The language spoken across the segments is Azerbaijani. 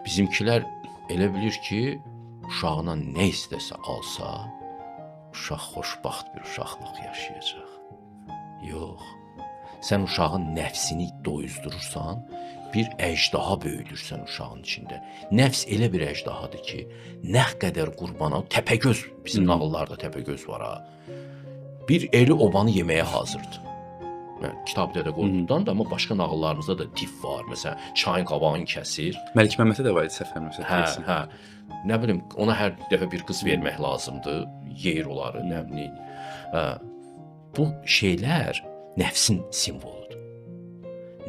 Bizimkilər elə bilir ki, uşağına nə istəsə alsa, uşaq xoşbaxt bir uşaqlıq yaşayacaq. Yox. Sən uşağın nəfsini doyuzdurursan, bir əjdaha böyüdürsən uşağın içində. Nəfs elə bir əjdahadır ki, nə qədər qurbana, Təpəgöz, bizim nağıllarda Təpəgöz var ha. Bir eli obanı yeməyə hazırdır. Kitab Dədə Qorquddan da, amma başqa nağıllarımızda da tif var. Məsələn, çayın qabağını kəsir. Məlik Məmməddə də var idi səhv eləmirəmsə. Hə. Nə bilim, ona hər dəfə bir qız vermək lazımdır. Yeyir onları, nə bilim. Bu şeylər nəfsin simvoludur.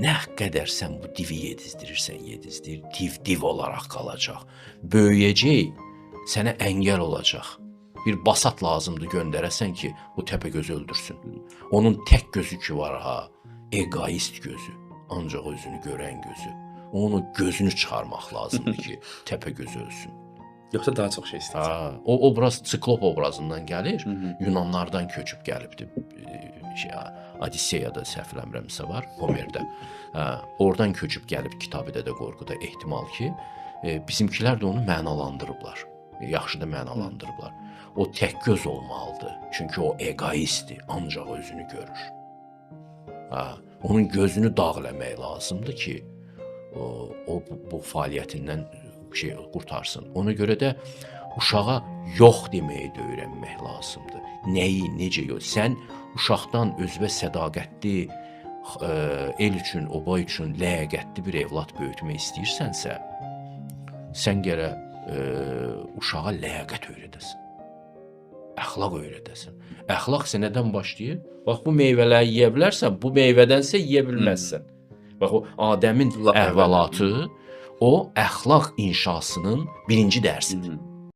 Nə qədər sən bu divi yedizdirirsən, yedizdir, div olaraq qalacaq. Böyüyəcək, sənə əngəl olacaq. Bir basat lazımdır göndərəsən ki, bu Təpəgözü öldürsün. Onun tək gözü ki var ha, egoist gözü, ancaq özünü görən gözü. Onun gözünü çıxarmaq lazımdır ki, Təpəgözü ölsün. Yoxsa daha çox şey istəyir. O obraz Siklop obrazından gəlir, Yunanlardan köçüb gəlibdir. Odisseyada səhv eləmirəmsə var, Homerdə. Oradan köçüb gəlib Kitab-ı Dədə Qorquda ehtimal ki, bizimkilər də onu mənalandırıblar. Yaxşı da mənalandırıblar. O tək göz olmalıdır. Çünki o egoistdir, ancaq özünü görür. Onun gözünü dağ eləmək lazımdır ki, o bu fəaliyyətindən qurtarsın. Ona görə də uşağa yox deməyi də öyrənmək lazımdır. Nəyi, necə yox. Sən uşaqdan özünə sədaqətli, el üçün, oba üçün ləyaqətli bir evlad böyütmək istəyirsənsə, sən gərək uşağa ləyaqət öyrədəsən. Əxlaq öyrədəsən. Əxlaq nədən başlayır? Bax, bu meyvələri yeyə bilərsən, bu meyvədənsə yeyə bilməzsən. Bax, o Adəmin əhvalatı, o əxlaq inşasının birinci dərsidir.